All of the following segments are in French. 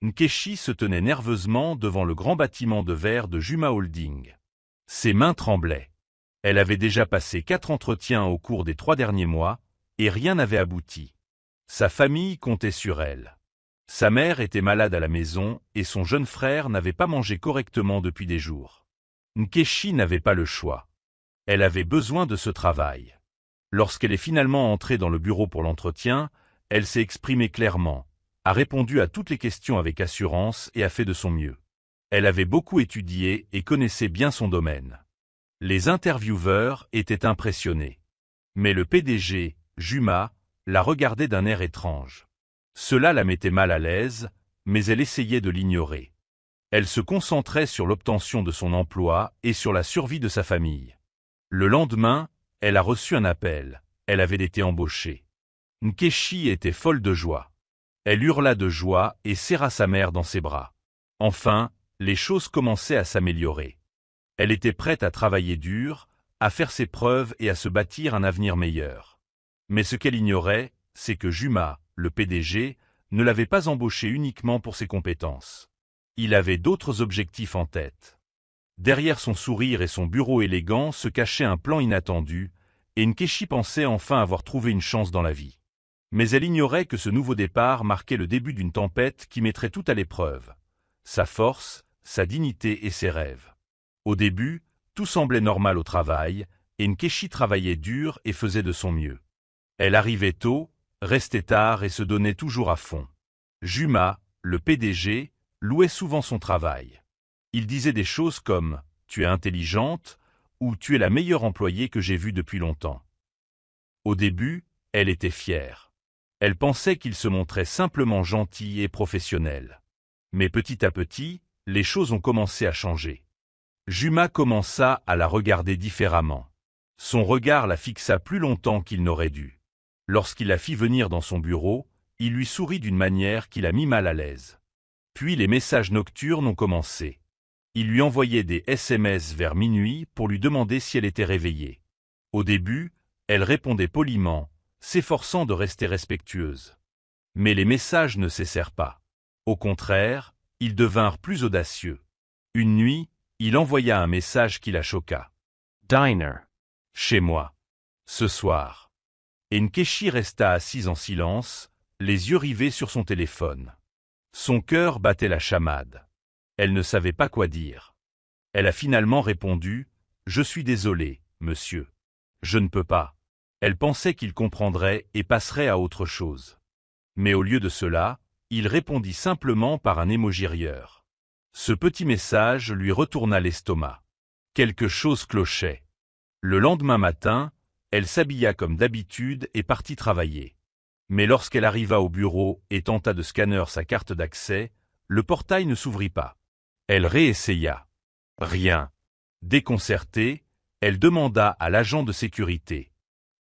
Nkechi se tenait nerveusement devant le grand bâtiment de verre de Juma Holding. Ses mains tremblaient. Elle avait déjà passé 4 entretiens au cours des 3 derniers mois, et rien n'avait abouti. Sa famille comptait sur elle. Sa mère était malade à la maison, et son jeune frère n'avait pas mangé correctement depuis des jours. Nkechi n'avait pas le choix. Elle avait besoin de ce travail. Lorsqu'elle est finalement entrée dans le bureau pour l'entretien, elle s'est exprimée clairement, a répondu à toutes les questions avec assurance et a fait de son mieux. Elle avait beaucoup étudié et connaissait bien son domaine. Les intervieweurs étaient impressionnés. Mais le PDG, Juma, la regardait d'un air étrange. Cela la mettait mal à l'aise, mais elle essayait de l'ignorer. Elle se concentrait sur l'obtention de son emploi et sur la survie de sa famille. Le lendemain, elle a reçu un appel. Elle avait été embauchée. Nkechi était folle de joie. Elle hurla de joie et serra sa mère dans ses bras. Enfin, les choses commençaient à s'améliorer. Elle était prête à travailler dur, à faire ses preuves et à se bâtir un avenir meilleur. Mais ce qu'elle ignorait, c'est que Juma, le PDG, ne l'avait pas embauchée uniquement pour ses compétences. Il avait d'autres objectifs en tête. Derrière son sourire et son bureau élégant se cachait un plan inattendu, et Nkechi pensait enfin avoir trouvé une chance dans la vie. Mais elle ignorait que ce nouveau départ marquait le début d'une tempête qui mettrait tout à l'épreuve. Sa force, sa dignité et ses rêves. Au début, tout semblait normal au travail, et Nkechi travaillait dur et faisait de son mieux. Elle arrivait tôt, restait tard et se donnait toujours à fond. Juma, le PDG, louait souvent son travail. Il disait des choses comme « tu es intelligente » ou « tu es la meilleure employée que j'ai vue depuis longtemps ». Au début, elle était fière. Elle pensait qu'il se montrait simplement gentil et professionnel. Mais petit à petit, les choses ont commencé à changer. Juma commença à la regarder différemment. Son regard la fixa plus longtemps qu'il n'aurait dû. Lorsqu'il la fit venir dans son bureau, il lui sourit d'une manière qui la mit mal à l'aise. Puis les messages nocturnes ont commencé. Il lui envoyait des SMS vers minuit pour lui demander si elle était réveillée. Au début, elle répondait poliment, s'efforçant de rester respectueuse. Mais les messages ne cessèrent pas. Au contraire, ils devinrent plus audacieux. Une nuit, il envoya un message qui la choqua. « Diner. Chez moi. Ce soir. » Et Nkechi resta assise en silence, les yeux rivés sur son téléphone. Son cœur battait la chamade. Elle ne savait pas quoi dire. Elle a finalement répondu « Je suis désolée, monsieur. Je ne peux pas. » Elle pensait qu'il comprendrait et passerait à autre chose. Mais au lieu de cela, il répondit simplement par un émoji rieur. Ce petit message lui retourna l'estomac. Quelque chose clochait. Le lendemain matin, elle s'habilla comme d'habitude et partit travailler. Mais lorsqu'elle arriva au bureau et tenta de scanner sa carte d'accès, le portail ne s'ouvrit pas. Elle réessaya. Rien. Déconcertée, elle demanda à l'agent de sécurité.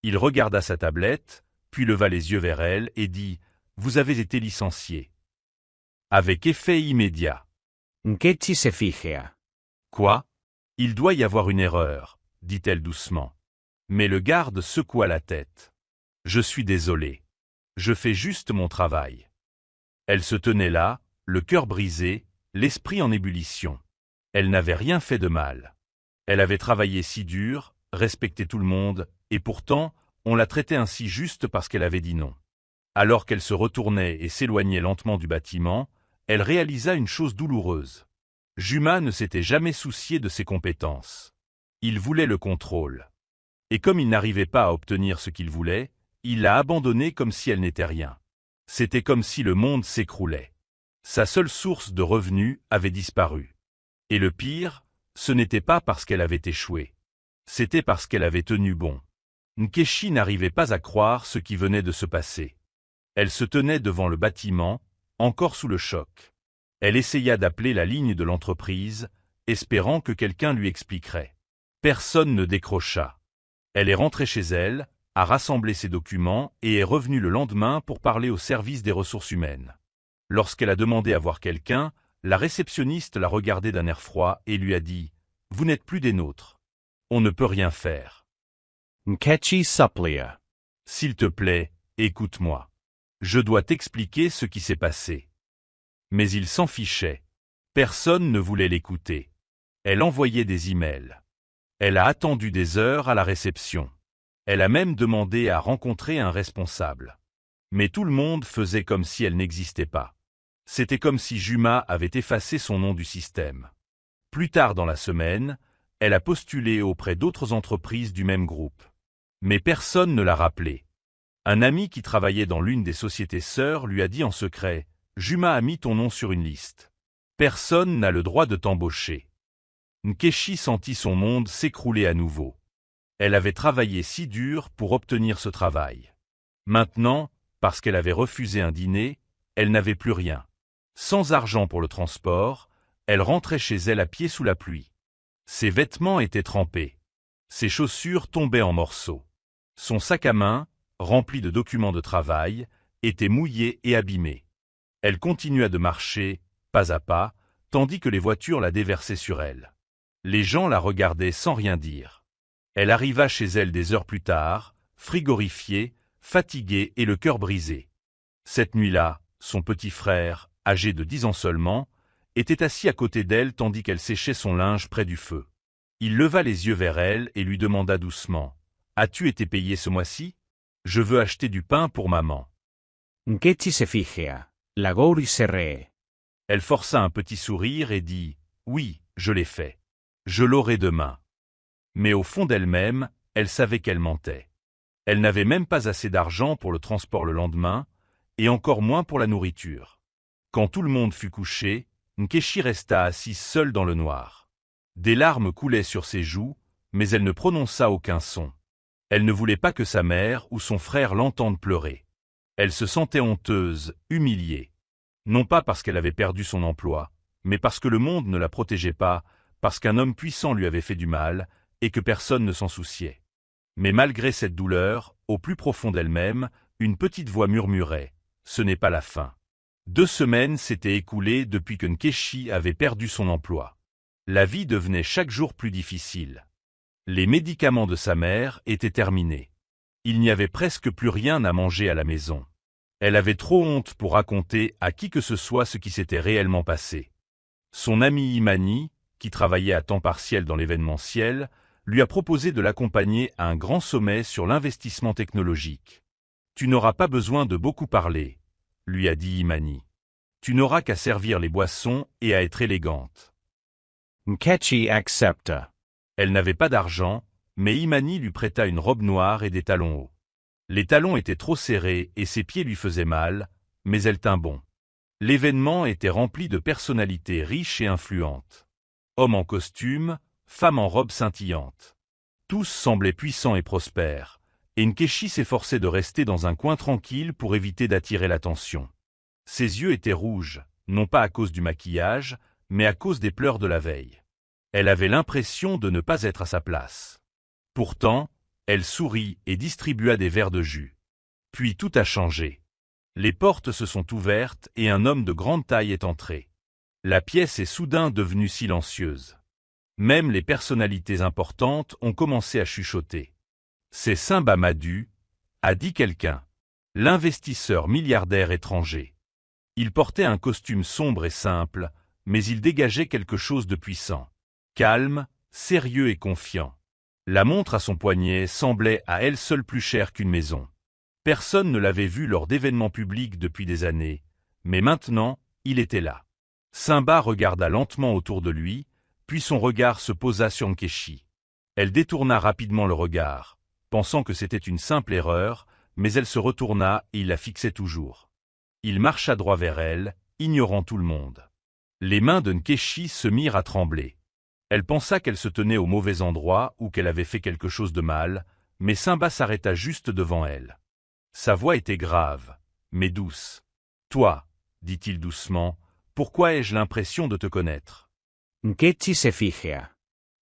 Il regarda sa tablette, puis leva les yeux vers elle et dit « Vous avez été licencié. » Avec effet immédiat. Nkechi se figea. Quoi? Il doit y avoir une erreur, dit-elle doucement. Mais le garde secoua la tête. Je suis désolé. Je fais juste mon travail. Elle se tenait là, le cœur brisé, l'esprit en ébullition. Elle n'avait rien fait de mal. Elle avait travaillé si dur, respecté tout le monde, et pourtant, on la traitait ainsi juste parce qu'elle avait dit non. Alors qu'elle se retournait et s'éloignait lentement du bâtiment, elle réalisa une chose douloureuse. Juma ne s'était jamais soucié de ses compétences. Il voulait le contrôle. Et comme il n'arrivait pas à obtenir ce qu'il voulait, il l'a abandonnée comme si elle n'était rien. C'était comme si le monde s'écroulait. Sa seule source de revenus avait disparu. Et le pire, ce n'était pas parce qu'elle avait échoué. C'était parce qu'elle avait tenu bon. Nkechi n'arrivait pas à croire ce qui venait de se passer. Elle se tenait devant le bâtiment, encore sous le choc. Elle essaya d'appeler la ligne de l'entreprise, espérant que quelqu'un lui expliquerait. Personne ne décrocha. Elle est rentrée chez elle, a rassemblé ses documents et est revenue le lendemain pour parler au service des ressources humaines. Lorsqu'elle a demandé à voir quelqu'un, la réceptionniste l'a regardée d'un air froid et lui a dit « Vous n'êtes plus des nôtres. On ne peut rien faire. » Nkechi supplia. S'il te plaît, écoute-moi. Je dois t'expliquer ce qui s'est passé. Mais il s'en fichait. Personne ne voulait l'écouter. Elle envoyait des emails. Elle a attendu des heures à la réception. Elle a même demandé à rencontrer un responsable. Mais tout le monde faisait comme si elle n'existait pas. C'était comme si Juma avait effacé son nom du système. Plus tard dans la semaine, elle a postulé auprès d'autres entreprises du même groupe. Mais personne ne l'a rappelé. Un ami qui travaillait dans l'une des sociétés sœurs lui a dit en secret « Juma a mis ton nom sur une liste. Personne n'a le droit de t'embaucher. » Nkechi sentit son monde s'écrouler à nouveau. Elle avait travaillé si dur pour obtenir ce travail. Maintenant, parce qu'elle avait refusé un dîner, elle n'avait plus rien. Sans argent pour le transport, elle rentrait chez elle à pied sous la pluie. Ses vêtements étaient trempés. Ses chaussures tombaient en morceaux. Son sac à main, rempli de documents de travail, était mouillé et abîmé. Elle continua de marcher, pas à pas, tandis que les voitures la déversaient sur elle. Les gens la regardaient sans rien dire. Elle arriva chez elle des heures plus tard, frigorifiée, fatiguée et le cœur brisé. Cette nuit-là, son petit frère, âgé de 10 ans seulement, était assis à côté d'elle tandis qu'elle séchait son linge près du feu. Il leva les yeux vers elle et lui demanda doucement « As-tu été payé ce mois-ci ? Je veux acheter du pain pour maman. » Nkechi se fijea. Lagouri se ree. Elle força un petit sourire et dit « Oui, je l'ai fait. Je l'aurai demain. » Mais au fond d'elle-même, elle savait qu'elle mentait. Elle n'avait même pas assez d'argent pour le transport le lendemain, et encore moins pour la nourriture. Quand tout le monde fut couché, Nkechi resta assise seule dans le noir. Des larmes coulaient sur ses joues, mais elle ne prononça aucun son. Elle ne voulait pas que sa mère ou son frère l'entendent pleurer. Elle se sentait honteuse, humiliée. Non pas parce qu'elle avait perdu son emploi, mais parce que le monde ne la protégeait pas, parce qu'un homme puissant lui avait fait du mal, et que personne ne s'en souciait. Mais malgré cette douleur, au plus profond d'elle-même, une petite voix murmurait « Ce n'est pas la fin ». 2 semaines s'étaient écoulées depuis que Nkechi avait perdu son emploi. La vie devenait chaque jour plus difficile. Les médicaments de sa mère étaient terminés. Il n'y avait presque plus rien à manger à la maison. Elle avait trop honte pour raconter à qui que ce soit ce qui s'était réellement passé. Son ami Imani, qui travaillait à temps partiel dans l'événementiel, lui a proposé de l'accompagner à un grand sommet sur l'investissement technologique. « Tu n'auras pas besoin de beaucoup parler », lui a dit Imani. « Tu n'auras qu'à servir les boissons et à être élégante. » Nkechi accepta. Elle n'avait pas d'argent, mais Imani lui prêta une robe noire et des talons hauts. Les talons étaient trop serrés et ses pieds lui faisaient mal, mais elle tint bon. L'événement était rempli de personnalités riches et influentes. Hommes en costume, femmes en robes scintillantes. Tous semblaient puissants et prospères, et Nkechi s'efforçait de rester dans un coin tranquille pour éviter d'attirer l'attention. Ses yeux étaient rouges, non pas à cause du maquillage, mais à cause des pleurs de la veille. Elle avait l'impression de ne pas être à sa place. Pourtant, elle sourit et distribua des verres de jus. Puis tout a changé. Les portes se sont ouvertes et un homme de grande taille est entré. La pièce est soudain devenue silencieuse. Même les personnalités importantes ont commencé à chuchoter. « C'est Simba Madu », a dit quelqu'un. L'investisseur milliardaire étranger. Il portait un costume sombre et simple, mais il dégageait quelque chose de puissant. Calme, sérieux et confiant. La montre à son poignet semblait à elle seule plus chère qu'une maison. Personne ne l'avait vu lors d'événements publics depuis des années, mais maintenant, il était là. Simba regarda lentement autour de lui, puis son regard se posa sur Nkechi. Elle détourna rapidement le regard, pensant que c'était une simple erreur, mais elle se retourna et il la fixait toujours. Il marcha droit vers elle, ignorant tout le monde. Les mains de Nkechi se mirent à trembler. Elle pensa qu'elle se tenait au mauvais endroit ou qu'elle avait fait quelque chose de mal, mais Simba s'arrêta juste devant elle. Sa voix était grave, mais douce. « Toi, dit-il doucement, pourquoi ai-je l'impression de te connaître ?» Nkechi se fijea.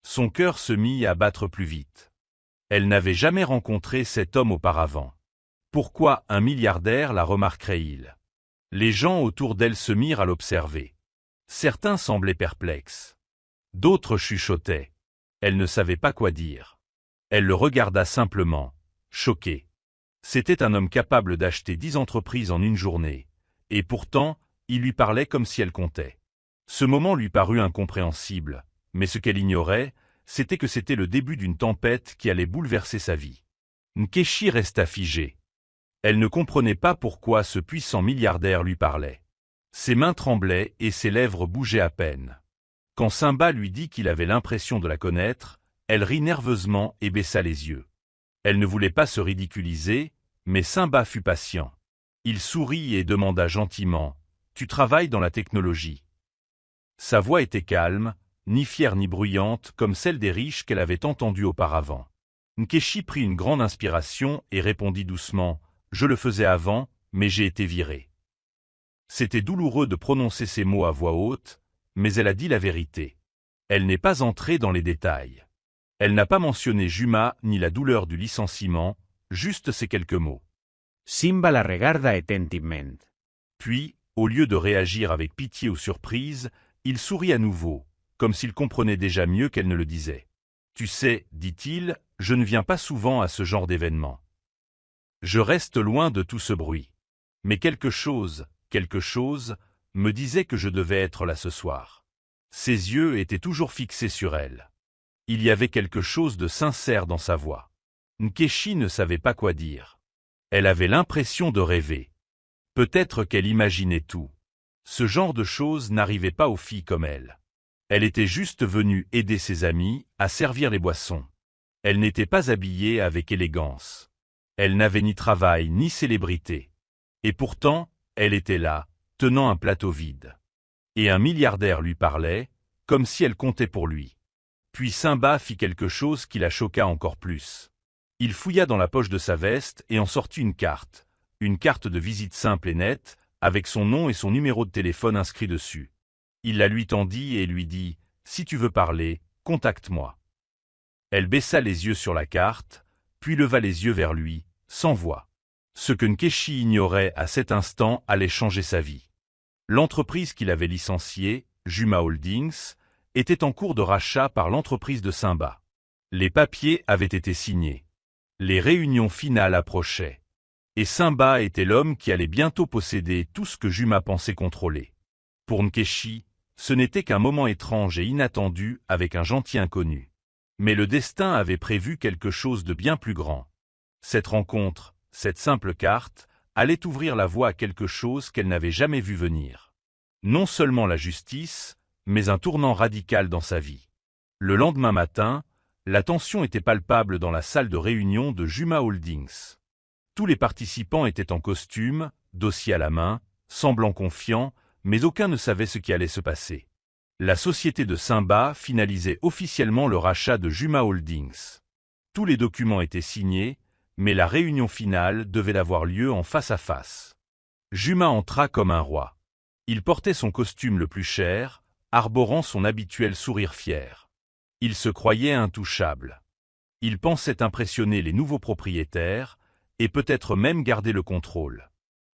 Son cœur se mit à battre plus vite. Elle n'avait jamais rencontré cet homme auparavant. Pourquoi un milliardaire la remarquerait-il? Les gens autour d'elle se mirent à l'observer. Certains semblaient perplexes. D'autres chuchotaient. Elle ne savait pas quoi dire. Elle le regarda simplement, choquée. C'était un homme capable d'acheter 10 entreprises en une journée, et pourtant, il lui parlait comme si elle comptait. Ce moment lui parut incompréhensible, mais ce qu'elle ignorait, c'était que c'était le début d'une tempête qui allait bouleverser sa vie. Nkechi resta figée. Elle ne comprenait pas pourquoi ce puissant milliardaire lui parlait. Ses mains tremblaient et ses lèvres bougeaient à peine. Quand Simba lui dit qu'il avait l'impression de la connaître, elle rit nerveusement et baissa les yeux. Elle ne voulait pas se ridiculiser, mais Simba fut patient. Il sourit et demanda gentiment « Tu travailles dans la technologie ?» Sa voix était calme, ni fière ni bruyante comme celle des riches qu'elle avait entendues auparavant. Nkechi prit une grande inspiration et répondit doucement « Je le faisais avant, mais j'ai été viré. » C'était douloureux de prononcer ces mots à voix haute, mais elle a dit la vérité. Elle n'est pas entrée dans les détails. Elle n'a pas mentionné Juma ni la douleur du licenciement, juste ces quelques mots. Simba la regarda attentivement. Puis, au lieu de réagir avec pitié ou surprise, il sourit à nouveau, comme s'il comprenait déjà mieux qu'elle ne le disait. « Tu sais, dit-il, je ne viens pas souvent à ce genre d'événement. Je reste loin de tout ce bruit. Mais quelque chose, me disait que je devais être là ce soir. » Ses yeux étaient toujours fixés sur elle. Il y avait quelque chose de sincère dans sa voix. Nkechi ne savait pas quoi dire. Elle avait l'impression de rêver. Peut-être qu'elle imaginait tout. Ce genre de choses n'arrivait pas aux filles comme elle. Elle était juste venue aider ses amis à servir les boissons. Elle n'était pas habillée avec élégance. Elle n'avait ni travail ni célébrité. Et pourtant, elle était là, tenant un plateau vide. Et un milliardaire lui parlait, comme si elle comptait pour lui. Puis Simba fit quelque chose qui la choqua encore plus. Il fouilla dans la poche de sa veste et en sortit une carte de visite simple et nette, avec son nom et son numéro de téléphone inscrit dessus. Il la lui tendit et lui dit « Si tu veux parler, contacte-moi. » Elle baissa les yeux sur la carte, puis leva les yeux vers lui, sans voix. Ce que Nkechi ignorait à cet instant allait changer sa vie. L'entreprise qu'il avait licenciée, Juma Holdings, était en cours de rachat par l'entreprise de Simba. Les papiers avaient été signés. Les réunions finales approchaient. Et Simba était l'homme qui allait bientôt posséder tout ce que Juma pensait contrôler. Pour Nkechi, ce n'était qu'un moment étrange et inattendu avec un gentil inconnu. Mais le destin avait prévu quelque chose de bien plus grand. Cette rencontre, cette simple carte, allait ouvrir la voie à quelque chose qu'elle n'avait jamais vu venir. Non seulement la justice, mais un tournant radical dans sa vie. Le lendemain matin, la tension était palpable dans la salle de réunion de Juma Holdings. Tous les participants étaient en costume, dossier à la main, semblant confiants, mais aucun ne savait ce qui allait se passer. La société de Simba finalisait officiellement le rachat de Juma Holdings. Tous les documents étaient signés, mais la réunion finale devait avoir lieu en face à face. Juma entra comme un roi. Il portait son costume le plus cher, arborant son habituel sourire fier. Il se croyait intouchable. Il pensait impressionner les nouveaux propriétaires, et peut-être même garder le contrôle.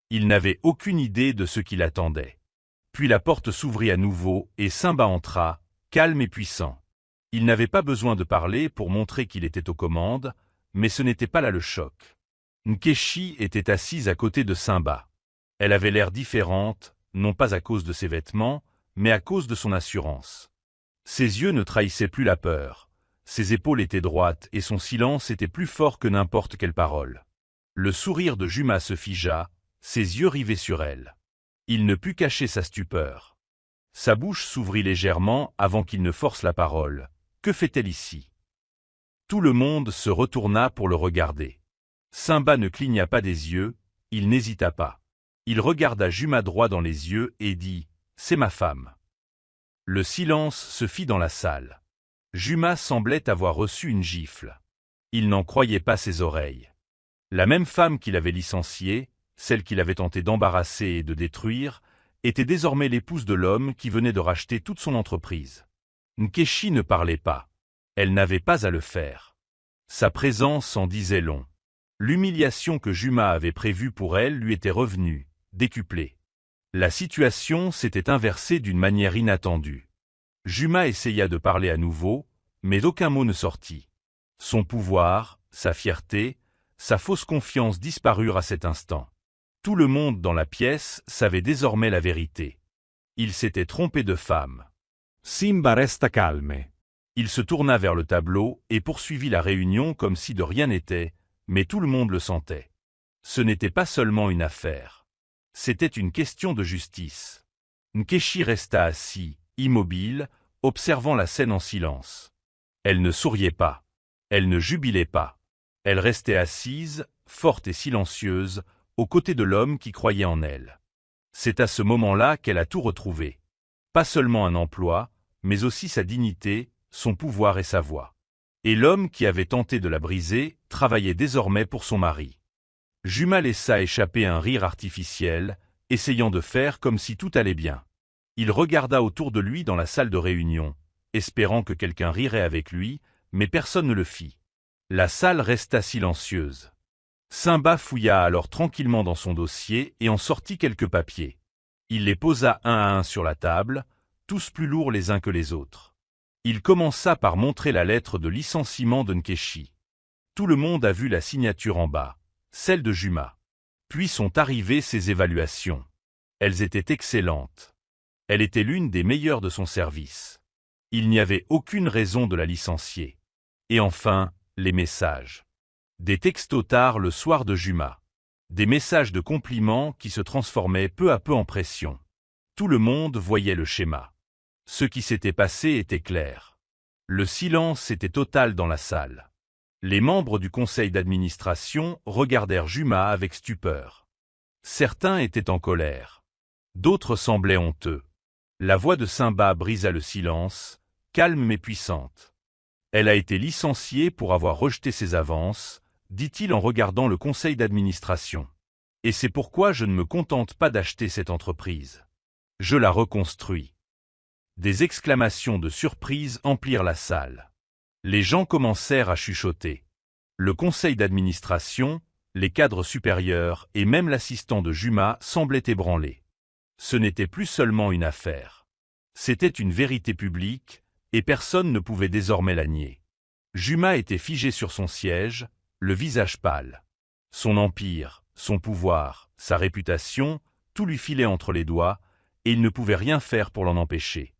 Il n'avait aucune idée de ce qui l'attendait. Puis la porte s'ouvrit à nouveau et Simba entra, calme et puissant. Il n'avait pas besoin de parler pour montrer qu'il était aux commandes, mais ce n'était pas là le choc. Nkechi était assise à côté de Simba. Elle avait l'air différente, non pas à cause de ses vêtements, mais à cause de son assurance. Ses yeux ne trahissaient plus la peur, ses épaules étaient droites et son silence était plus fort que n'importe quelle parole. Le sourire de Juma se figea, ses yeux rivés sur elle. Il ne put cacher sa stupeur. Sa bouche s'ouvrit légèrement avant qu'il ne force la parole. Que fait-elle ici? Tout le monde se retourna pour le regarder. Simba ne cligna pas des yeux, il n'hésita pas. Il regarda Juma droit dans les yeux et dit « C'est ma femme ». Le silence se fit dans la salle. Juma semblait avoir reçu une gifle. Il n'en croyait pas ses oreilles. La même femme qu'il avait licenciée, celle qu'il avait tenté d'embarrasser et de détruire, était désormais l'épouse de l'homme qui venait de racheter toute son entreprise. Nkechi ne parlait pas. Elle n'avait pas à le faire. Sa présence en disait long. L'humiliation que Juma avait prévue pour elle lui était revenue, décuplée. La situation s'était inversée d'une manière inattendue. Juma essaya de parler à nouveau, mais aucun mot ne sortit. Son pouvoir, sa fierté, sa fausse confiance disparurent à cet instant. Tout le monde dans la pièce savait désormais la vérité. Il s'était trompé de femme. Simba resta calme. Il se tourna vers le tableau et poursuivit la réunion comme si de rien n'était, mais tout le monde le sentait. Ce n'était pas seulement une affaire. C'était une question de justice. Nkechi resta assis, immobile, observant la scène en silence. Elle ne souriait pas. Elle ne jubilait pas. Elle restait assise, forte et silencieuse, aux côtés de l'homme qui croyait en elle. C'est à ce moment-là qu'elle a tout retrouvé. Pas seulement un emploi, mais aussi sa dignité, son pouvoir et sa voix. Et l'homme qui avait tenté de la briser travaillait désormais pour son mari. Juma laissa échapper un rire artificiel, essayant de faire comme si tout allait bien. Il regarda autour de lui dans la salle de réunion, espérant que quelqu'un rirait avec lui, mais personne ne le fit. La salle resta silencieuse. Simba fouilla alors tranquillement dans son dossier et en sortit quelques papiers. Il les posa un à un sur la table, tous plus lourds les uns que les autres. Il commença par montrer la lettre de licenciement de Nkechi. Tout le monde a vu la signature en bas, celle de Juma. Puis sont arrivées ses évaluations. Elles étaient excellentes. Elle était l'une des meilleures de son service. Il n'y avait aucune raison de la licencier. Et enfin, les messages. Des textos tard le soir de Juma. Des messages de compliments qui se transformaient peu à peu en pression. Tout le monde voyait le schéma. Ce qui s'était passé était clair. Le silence était total dans la salle. Les membres du conseil d'administration regardèrent Juma avec stupeur. Certains étaient en colère. D'autres semblaient honteux. La voix de Simba brisa le silence, calme mais puissante. Elle a été licenciée pour avoir rejeté ses avances, dit-il en regardant le conseil d'administration. Et c'est pourquoi je ne me contente pas d'acheter cette entreprise. Je la reconstruis. Des exclamations de surprise emplirent la salle. Les gens commencèrent à chuchoter. Le conseil d'administration, les cadres supérieurs et même l'assistant de Juma semblaient ébranlés. Ce n'était plus seulement une affaire. C'était une vérité publique, et personne ne pouvait désormais la nier. Juma était figé sur son siège, le visage pâle. Son empire, son pouvoir, sa réputation, tout lui filait entre les doigts, et il ne pouvait rien faire pour l'en empêcher.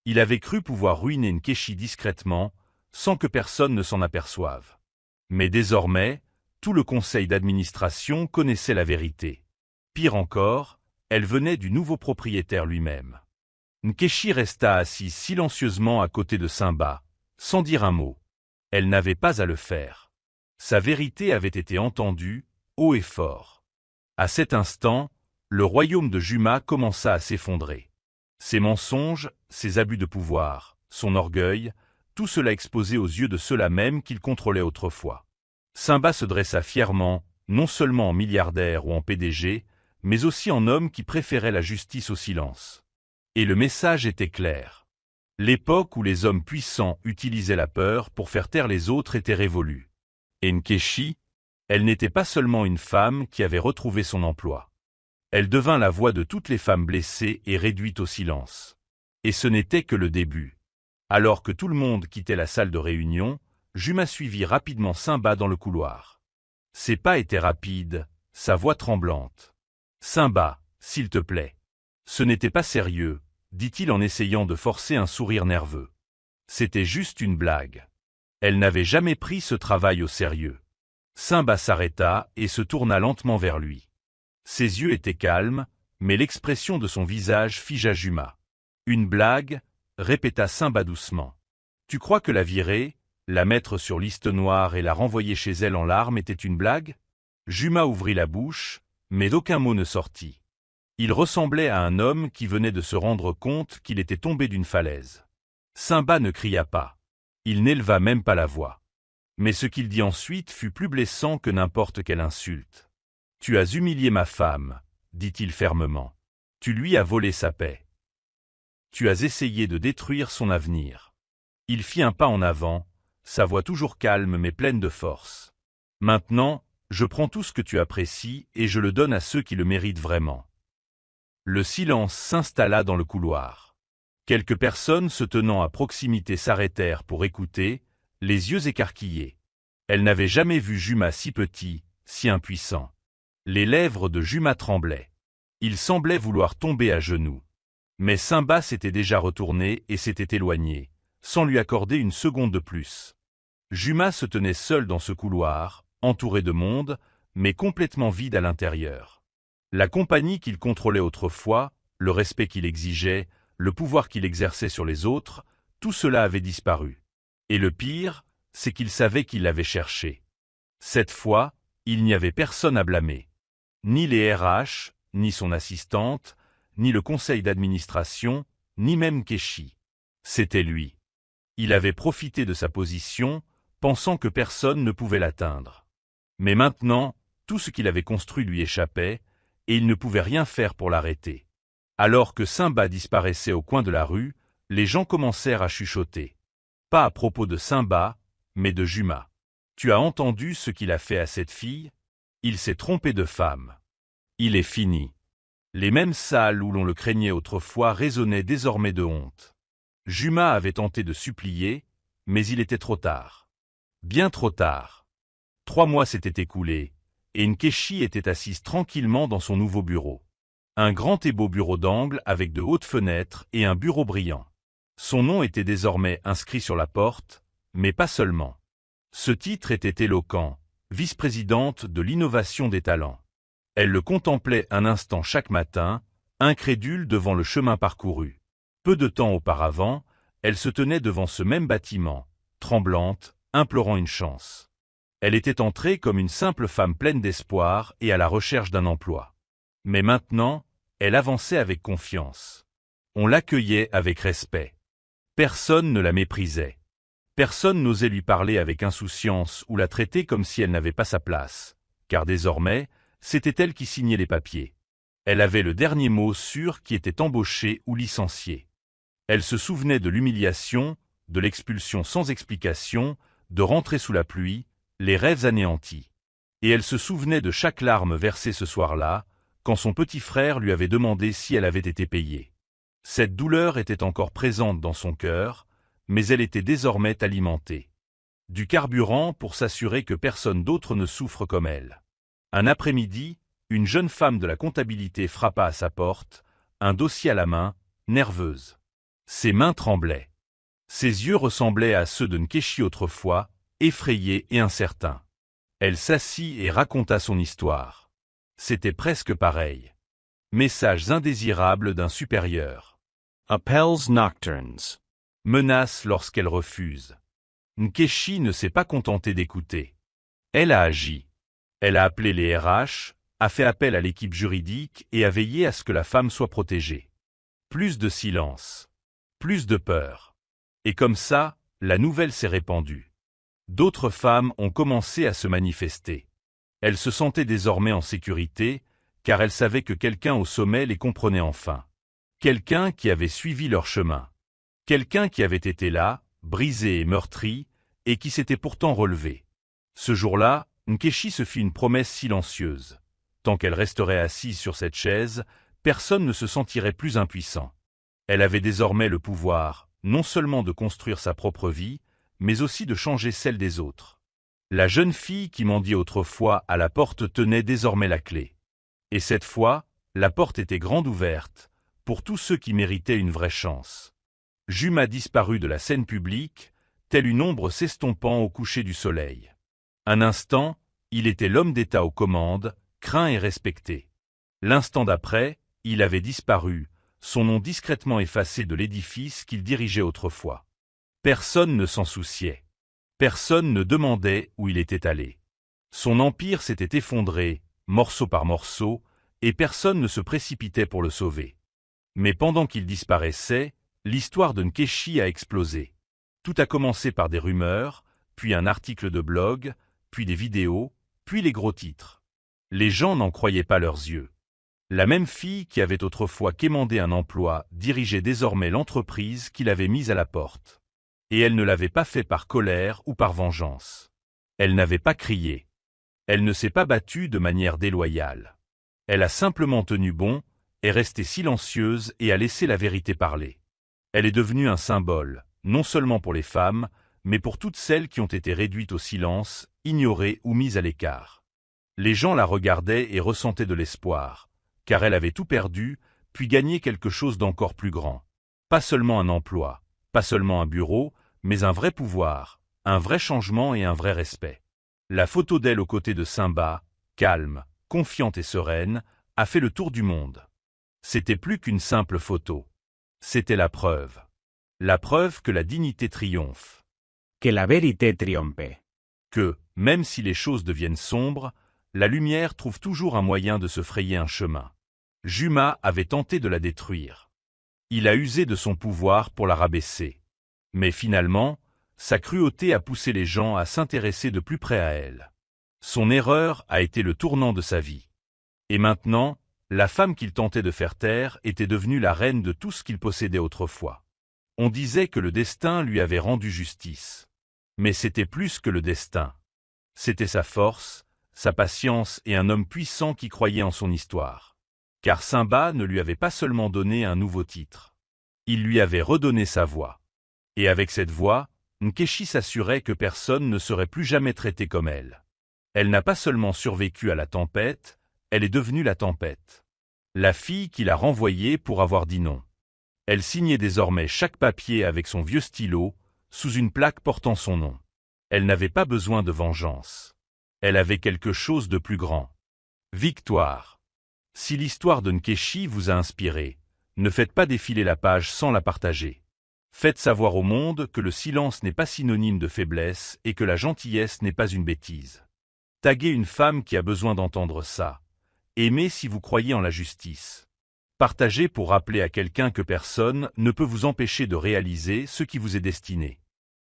Il avait cru pouvoir ruiner Nkechi discrètement, sans que personne ne s'en aperçoive. Mais désormais, tout le conseil d'administration connaissait la vérité. Pire encore, elle venait du nouveau propriétaire lui-même. Nkechi resta assise silencieusement à côté de Simba, sans dire un mot. Elle n'avait pas à le faire. Sa vérité avait été entendue, haut et fort. À cet instant, le royaume de Juma commença à s'effondrer. Ses mensonges, ses abus de pouvoir, son orgueil, tout cela exposé aux yeux de ceux-là même qu'il contrôlait autrefois. Simba se dressa fièrement, non seulement en milliardaire ou en PDG, mais aussi en homme qui préférait la justice au silence. Et le message était clair. L'époque où les hommes puissants utilisaient la peur pour faire taire les autres était révolue. Et Nkechi, elle n'était pas seulement une femme qui avait retrouvé son emploi. Elle devint la voix de toutes les femmes blessées et réduites au silence. Et ce n'était que le début. Alors que tout le monde quittait la salle de réunion, Juma suivit rapidement Simba dans le couloir. Ses pas étaient rapides, sa voix tremblante. « Simba, s'il te plaît. » Ce n'était pas sérieux, dit-il en essayant de forcer un sourire nerveux. C'était juste une blague. Elle n'avait jamais pris ce travail au sérieux. Simba s'arrêta et se tourna lentement vers lui. Ses yeux étaient calmes, mais l'expression de son visage figea Juma. « Une blague ?» répéta Simba doucement. « Tu crois que la virer, la mettre sur liste noire et la renvoyer chez elle en larmes était une blague ?» Juma ouvrit la bouche, mais d'aucun mot ne sortit. Il ressemblait à un homme qui venait de se rendre compte qu'il était tombé d'une falaise. Simba ne cria pas. Il n'éleva même pas la voix. Mais ce qu'il dit ensuite fut plus blessant que n'importe quelle insulte. « Tu as humilié ma femme, » dit-il fermement. « Tu lui as volé sa paix. Tu as essayé de détruire son avenir. » Il fit un pas en avant, sa voix toujours calme mais pleine de force. « Maintenant, je prends tout ce que tu apprécies et je le donne à ceux qui le méritent vraiment. » Le silence s'installa dans le couloir. Quelques personnes se tenant à proximité s'arrêtèrent pour écouter, les yeux écarquillés. Elles n'avaient jamais vu Juma si petit, si impuissant. Les lèvres de Juma tremblaient. Il semblait vouloir tomber à genoux. Mais Simba s'était déjà retourné et s'était éloigné, sans lui accorder une seconde de plus. Juma se tenait seul dans ce couloir, entouré de monde, mais complètement vide à l'intérieur. La compagnie qu'il contrôlait autrefois, le respect qu'il exigeait, le pouvoir qu'il exerçait sur les autres, tout cela avait disparu. Et le pire, c'est qu'il savait qu'il l'avait cherché. Cette fois, il n'y avait personne à blâmer. Ni les RH, ni son assistante, ni le conseil d'administration, ni même Keshi. C'était lui. Il avait profité de sa position, pensant que personne ne pouvait l'atteindre. Mais maintenant, tout ce qu'il avait construit lui échappait, et il ne pouvait rien faire pour l'arrêter. Alors que Simba disparaissait au coin de la rue, les gens commencèrent à chuchoter. Pas à propos de Simba, mais de Juma. Tu as entendu ce qu'il a fait à cette fille? Il s'est trompé de femme. Il est fini. Les mêmes salles où l'on le craignait autrefois résonnaient désormais de honte. Juma avait tenté de supplier, mais il était trop tard. Bien trop tard. 3 mois s'étaient écoulés, et Nkechi était assise tranquillement dans son nouveau bureau. Un grand et beau bureau d'angle avec de hautes fenêtres et un bureau brillant. Son nom était désormais inscrit sur la porte, mais pas seulement. Ce titre était éloquent, vice-présidente de l'innovation des talents. Elle le contemplait un instant chaque matin, incrédule devant le chemin parcouru. Peu de temps auparavant, elle se tenait devant ce même bâtiment, tremblante, implorant une chance. Elle était entrée comme une simple femme pleine d'espoir et à la recherche d'un emploi. Mais maintenant, elle avançait avec confiance. On l'accueillait avec respect. Personne ne la méprisait. Personne n'osait lui parler avec insouciance ou la traiter comme si elle n'avait pas sa place, car désormais, c'était elle qui signait les papiers. Elle avait le dernier mot sur qui était embauché ou licencié. Elle se souvenait de l'humiliation, de l'expulsion sans explication, de rentrer sous la pluie, les rêves anéantis. Et elle se souvenait de chaque larme versée ce soir-là, quand son petit frère lui avait demandé si elle avait été payée. Cette douleur était encore présente dans son cœur, mais elle était désormais alimentée. Du carburant pour s'assurer que personne d'autre ne souffre comme elle. Un après-midi, une jeune femme de la comptabilité frappa à sa porte, un dossier à la main, nerveuse. Ses mains tremblaient. Ses yeux ressemblaient à ceux de Nkechi autrefois, effrayés et incertains. Elle s'assit et raconta son histoire. C'était presque pareil. Messages indésirables d'un supérieur. Appels nocturnes. Menaces lorsqu'elle refuse. Nkechi ne s'est pas contentée d'écouter. Elle a agi. Elle a appelé les RH, a fait appel à l'équipe juridique et a veillé à ce que la femme soit protégée. Plus de silence. Plus de peur. Et comme ça, la nouvelle s'est répandue. D'autres femmes ont commencé à se manifester. Elles se sentaient désormais en sécurité, car elles savaient que quelqu'un au sommet les comprenait enfin. Quelqu'un qui avait suivi leur chemin. Quelqu'un qui avait été là, brisé et meurtri, et qui s'était pourtant relevé. Ce jour-là, Nkechi se fit une promesse silencieuse. Tant qu'elle resterait assise sur cette chaise, personne ne se sentirait plus impuissant. Elle avait désormais le pouvoir, non seulement de construire sa propre vie, mais aussi de changer celle des autres. La jeune fille qui mendiait autrefois à la porte tenait désormais la clé. Et cette fois, la porte était grande ouverte, pour tous ceux qui méritaient une vraie chance. Juma disparut de la scène publique, telle une ombre s'estompant au coucher du soleil. Un instant, il était l'homme d'État aux commandes, craint et respecté. L'instant d'après, il avait disparu, son nom discrètement effacé de l'édifice qu'il dirigeait autrefois. Personne ne s'en souciait. Personne ne demandait où il était allé. Son empire s'était effondré, morceau par morceau, et personne ne se précipitait pour le sauver. Mais pendant qu'il disparaissait, l'histoire de Nkechi a explosé. Tout a commencé par des rumeurs, puis un article de blog, puis des vidéos, puis les gros titres. Les gens n'en croyaient pas leurs yeux. La même fille qui avait autrefois quémandé un emploi dirigeait désormais l'entreprise qu'il avait mise à la porte. Et elle ne l'avait pas fait par colère ou par vengeance. Elle n'avait pas crié. Elle ne s'est pas battue de manière déloyale. Elle a simplement tenu bon, est restée silencieuse et a laissé la vérité parler. Elle est devenue un symbole, non seulement pour les femmes, mais pour toutes celles qui ont été réduites au silence, ignorées ou mises à l'écart. Les gens la regardaient et ressentaient de l'espoir, car elle avait tout perdu, puis gagné quelque chose d'encore plus grand. Pas seulement un emploi, pas seulement un bureau, mais un vrai pouvoir, un vrai changement et un vrai respect. La photo d'elle aux côtés de Simba, calme, confiante et sereine, a fait le tour du monde. C'était plus qu'une simple photo. C'était la preuve. La preuve que la dignité triomphe. Que la vérité triomphe. Que, même si les choses deviennent sombres, la lumière trouve toujours un moyen de se frayer un chemin. Juma avait tenté de la détruire. Il a usé de son pouvoir pour la rabaisser. Mais finalement, sa cruauté a poussé les gens à s'intéresser de plus près à elle. Son erreur a été le tournant de sa vie. Et maintenant, la femme qu'il tentait de faire taire était devenue la reine de tout ce qu'il possédait autrefois. On disait que le destin lui avait rendu justice. Mais c'était plus que le destin. C'était sa force, sa patience et un homme puissant qui croyait en son histoire. Car Simba ne lui avait pas seulement donné un nouveau titre. Il lui avait redonné sa voix. Et avec cette voix, Nkechi s'assurait que personne ne serait plus jamais traité comme elle. Elle n'a pas seulement survécu à la tempête, elle est devenue la tempête. La fille qu'il a renvoyée pour avoir dit non. Elle signait désormais chaque papier avec son vieux stylo, sous une plaque portant son nom. Elle n'avait pas besoin de vengeance. Elle avait quelque chose de plus grand. Victoire. Si l'histoire de Nkechi vous a inspiré, ne faites pas défiler la page sans la partager. Faites savoir au monde que le silence n'est pas synonyme de faiblesse et que la gentillesse n'est pas une bêtise. Taguez une femme qui a besoin d'entendre ça. Aimez si vous croyez en la justice. Partagez pour rappeler à quelqu'un que personne ne peut vous empêcher de réaliser ce qui vous est destiné.